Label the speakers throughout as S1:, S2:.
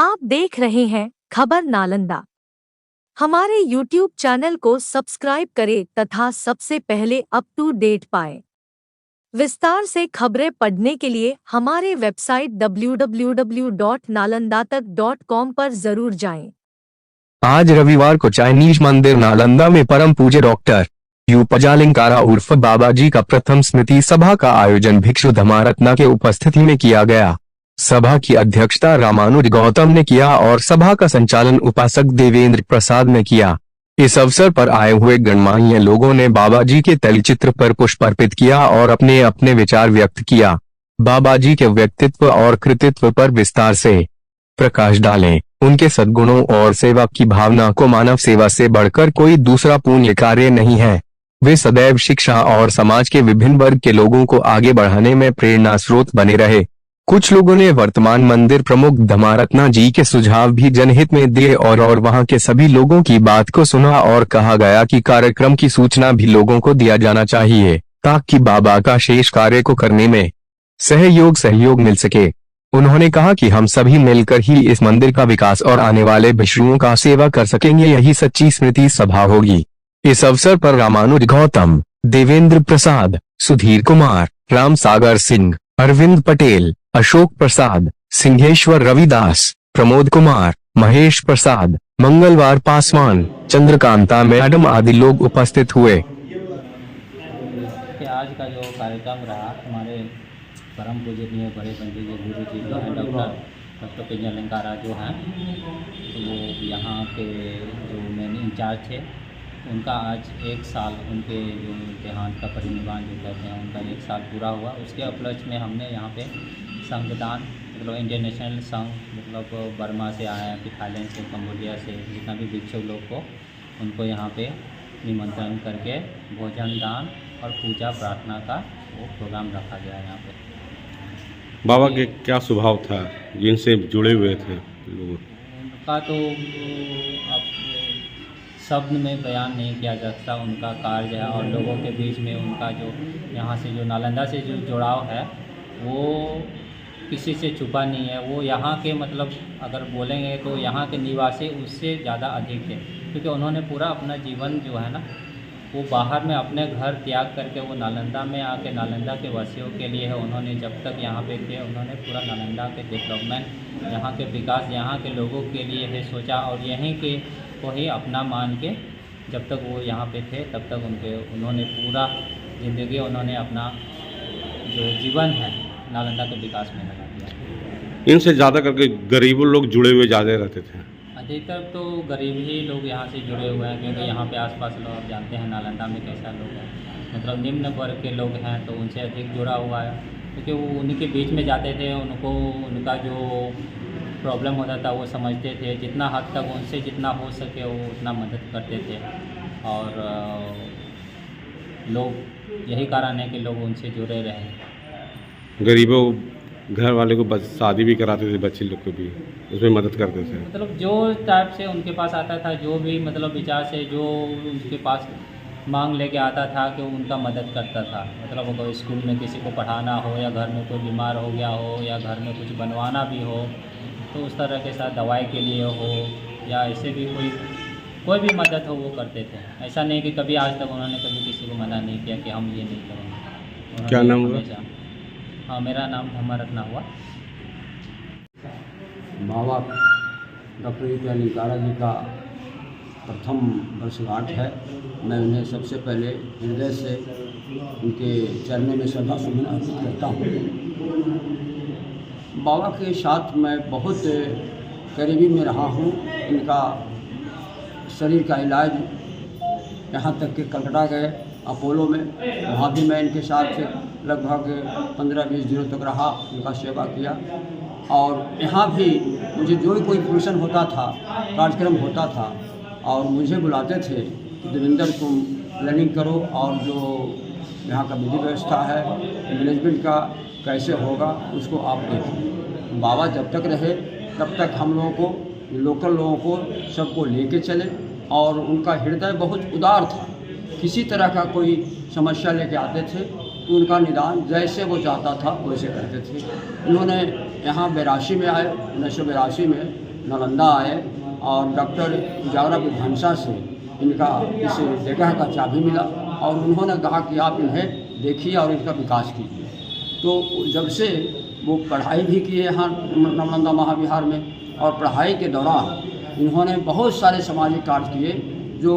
S1: आप देख रहे हैं खबर नालंदा। हमारे YouTube चैनल को सब्सक्राइब करें तथा सबसे पहले अप टू डेट पाएं। विस्तार से खबरें पढ़ने के लिए हमारे वेबसाइट www.nalandatak.com पर जरूर जाएं।
S2: आज रविवार को चाइनीज मंदिर नालंदा में परम पूज्य डॉक्टर यू पजालिंकारा उर्फ बाबाजी का प्रथम स्मृति सभा का आयोजन भिक्षु धम्मारत्ना के उपस्थिति में किया गया। सभा की अध्यक्षता रामानुज गौतम ने किया और सभा का संचालन उपासक देवेंद्र प्रसाद ने किया। इस अवसर पर आए हुए गणमान्य लोगों ने बाबाजी के तैलचित्र पर पुष्प अर्पित किया और अपने अपने विचार व्यक्त किया। बाबाजी के व्यक्तित्व और कृतित्व पर विस्तार से प्रकाश डालें। उनके सद्गुणों और सेवा की भावना को मानव सेवा से बढ़कर कोई दूसरा पुण्य कार्य नहीं है। वे सदैव शिक्षा और समाज के विभिन्न वर्ग के लोगों को आगे बढ़ाने में प्रेरणा स्रोत बने रहे। कुछ लोगों ने वर्तमान मंदिर प्रमुख धम्मारत्ना जी के सुझाव भी जनहित में दिए और वहां के सभी लोगों की बात को सुना और कहा गया कि कार्यक्रम की सूचना भी लोगों को दिया जाना चाहिए ताकि बाबा का शेष कार्य को करने में सहयोग मिल सके। उन्होंने कहा कि हम सभी मिलकर ही इस मंदिर का विकास और आने वाले भिक्षुओं का सेवा कर सकेंगे, यही सच्ची स्मृति सभा होगी। इस अवसर पर रामानुज गौतम, देवेंद्र प्रसाद, सुधीर कुमार, राम सागर सिंह, अरविंद पटेल, अशोक प्रसाद, सिंहेश्वर रविदास, प्रमोद कुमार, महेश प्रसाद, मंगलवार पासवान, चंद्रकांता मैडम आदि लोग उपस्थित हुए।
S3: आज का जो कार्यक्रम रहा, हमारे परम पूजनीय बड़े पंडित जी गुरु जी जो हैं डॉक्टर पजालिंकारा जो हैं, तो वो यहाँ के जो मेन इंचार्ज थे, उनका आज 1 साल उनके जो देहांत का परिनिर्वाण जो कहते हैं उनका 1 साल पूरा हुआ। उसके उपलक्ष्य में हमने यहाँ पे संगदान मतलब इंटरनेशनल संघ मतलब बर्मा से आया है, थाईलैंड से, कंबोडिया से, जितना भी भिक्षु लोग को उनको यहाँ पे निमंत्रण करके भोजन दान और पूजा प्रार्थना का वो प्रोग्राम रखा गया है यहाँ पे।
S4: बाबा के क्या स्वभाव था जिनसे जुड़े हुए थे लोग?
S3: उनका तो अब शब्द में बयान नहीं किया जा सकता उनका कार्य है, और लोगों के बीच में उनका जो यहाँ से जो नालंदा से जो जुड़ाव है वो किसी से छुपा नहीं है। वो यहाँ के मतलब अगर बोलेंगे तो यहाँ के निवासी उससे ज़्यादा अधिक थे, क्योंकि उन्होंने पूरा अपना जीवन जो है ना वो बाहर में अपने घर त्याग करके वो नालंदा में आके नालंदा के वासियों के लिए है। उन्होंने जब तक यहाँ पे थे उन्होंने पूरा नालंदा के डेवलपमेंट, यहाँ के विकास, यहाँ के लोगों के लिए है सोचा, और यहीं के को ही अपना मान के जब तक वो यहाँ पे थे तब तक उन्होंने पूरा ज़िंदगी उन्होंने अपना जो जीवन है नालंदा के विकास में लगा दिया।
S4: इनसे ज़्यादा करके गरीबों लोग जुड़े हुए ज़्यादा रहते थे।
S3: अधिकतर तो गरीब ही लोग यहाँ से जुड़े हुए हैं, क्योंकि यहाँ पे आसपास लोग आप जानते हैं नालंदा में कैसा लोग हैं, मतलब निम्न वर्ग के लोग हैं, तो उनसे अधिक जुड़ा हुआ है, क्योंकि वो उन्हीं के बीच में जाते थे, उनको उनका जो प्रॉब्लम होता था वो समझते थे, जितना हद तक उनसे जितना हो सके वो उतना मदद करते थे। और लोग यही कारण है कि लोग उनसे जुड़े रहे।
S4: गरीबों घर वाले को शादी भी कराते थे, बच्चे लोग को भी उसमें मदद करते थे।
S3: मतलब जो टाइप से उनके पास आता था, जो भी मतलब विचार से जो उनके पास मांग लेके आता था कि उनका मदद करता था। मतलब अगर स्कूल में किसी को पढ़ाना हो, या घर में कोई बीमार हो गया हो, या घर में कुछ बनवाना भी हो, तो उस तरह के साथ दवाई के लिए हो, या ऐसे भी कोई भी मदद हो वो करते थे। ऐसा नहीं कि कभी आज तक उन्होंने कभी किसी को मना नहीं किया कि हम ये नहीं करेंगे।
S4: क्या नाम हुआ?
S3: हाँ, मेरा नाम धम्मारत्ना हुआ।
S5: बाबा डॉक्टर यू पजालिंकारा जी का प्रथम वर्षगांठ है। मैं उन्हें सबसे पहले हृदय से उनके चरणों में श्रद्धा सुमन अर्पित करता हूँ। बाबा के साथ मैं बहुत करीबी में रहा हूँ। इनका शरीर का इलाज यहाँ तक कि कलकत्ता गए अपोलो में, वहाँ भी मैं इनके साथ लगभग 15-20 दिनों तक रहा, उनका सेवा किया। और यहाँ भी मुझे जो भी कोई फंक्शन होता था, कार्यक्रम होता था, और मुझे बुलाते थे कि देवेंद्र तुम प्लानिंग करो, और जो यहाँ का विधि व्यवस्था है, मैनेजमेंट का कैसे होगा उसको आप देखिए। बाबा जब तक रहे तब तक हम लोगों को, लोकल लोगों को, सबको लेके चले, और उनका हृदय बहुत उदार था। किसी तरह का कोई समस्या लेके आते थे तो उनका निदान जैसे वो चाहता था वैसे करते थे। उन्होंने यहाँ 82 में आए, 1982 में नालंदा आए और डॉक्टर उजागरा विधानसा से इनका इस जगह का चाबी मिला और उन्होंने कहा कि आप इन्हें देखिए और इनका विकास कीजिए। तो जब से वो पढ़ाई भी किए यहाँ नालंदा महाविहार में, और पढ़ाई के दौरान इन्होंने बहुत सारे सामाजिक कार्य किए जो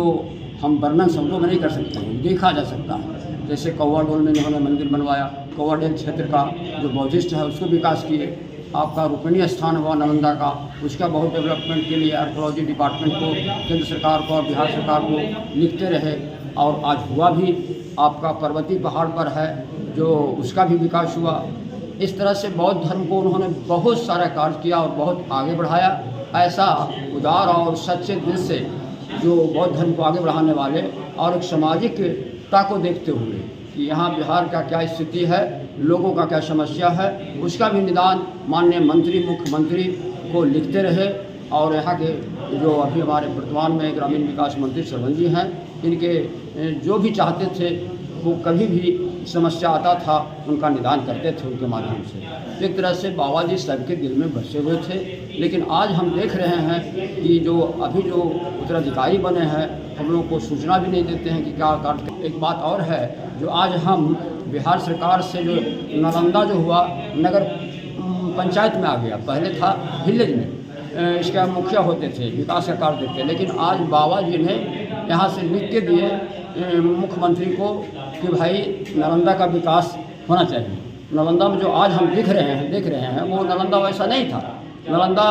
S5: हम वर्णन शब्दों में नहीं कर सकते हैं, देखा जा सकता है। जैसे कौवा डोल में इन्होंने मंदिर बनवाया, कौवा डोल क्षेत्र का जो बौद्धिस्ट है उसको विकास किए। आपका रुकनीय स्थान हुआ नालंदा का, उसका बहुत डेवलपमेंट के लिए आर्कोलॉजी डिपार्टमेंट को, केंद्र सरकार को और बिहार सरकार को लिखते रहे और आज हुआ भी। आपका पर्वतीय पहाड़ पर है जो उसका भी विकास हुआ। इस तरह से बौद्ध धर्म को उन्होंने बहुत सारा कार्य किया और बहुत आगे बढ़ाया। ऐसा उदार और सच्चे दिल से जो बौद्ध धर्म को आगे बढ़ाने वाले और एक सामाजिकता को देखते हुए कि यहाँ बिहार का क्या स्थिति है, लोगों का क्या समस्या है, उसका भी निदान माननीय मंत्री मुख्यमंत्री को लिखते रहे। और यहाँ के जो अभी हमारे वर्तमान में ग्रामीण विकास मंत्री सरवन जी हैं, इनके जो भी चाहते थे वो कभी भी समस्या आता था उनका निदान करते थे उनके माध्यम से। एक तरह से बाबा जी सबके दिल में बसे हुए थे। लेकिन आज हम देख रहे हैं कि जो अभी जो उत्तराधिकारी बने हैं हम लोगों को सूचना भी नहीं देते हैं कि क्या कार्य। एक बात और है जो आज हम बिहार सरकार से जो नालंदा जो हुआ नगर पंचायत में आ गया, पहले था विलेज में, इसका मुखिया होते थे, विकास का कार्य देते, लेकिन आज बाबा जी ने यहाँ से लिख के दिए मुख्यमंत्री को कि भाई नालंदा का विकास होना चाहिए। नालंदा में जो आज हम देख रहे हैं वो नालंदा वैसा नहीं था। नालंदा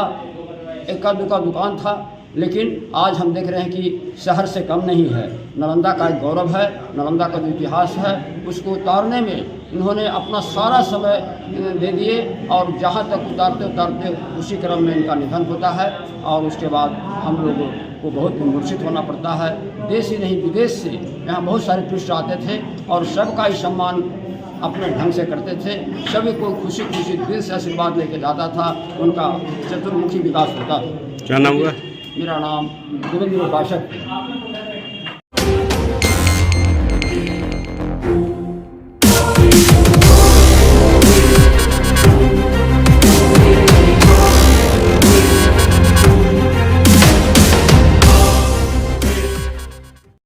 S5: इक्का दुक्का दुकान था, लेकिन आज हम देख रहे हैं कि शहर से कम नहीं है। नालंदा का एक गौरव है, नालंदा का जो इतिहास है उसको उतारने में इन्होंने अपना सारा समय दे दिए और जहाँ तक उतारते उतारते उसी क्रम में इनका निधन होता है और उसके बाद हम लोगों को बहुत मूर्छित होना पड़ता है। देश ही नहीं विदेश से यहाँ बहुत सारे टूरिस्ट आते थे और सबका ही सम्मान अपने ढंग से करते थे, सभी को खुशी खुशी दिल से आशीर्वाद लेके जाता था, उनका चतुर्मुखी विकास होता था।
S4: क्या नाम हुआ?
S5: मेरा नाम देवेंद्र उपासक।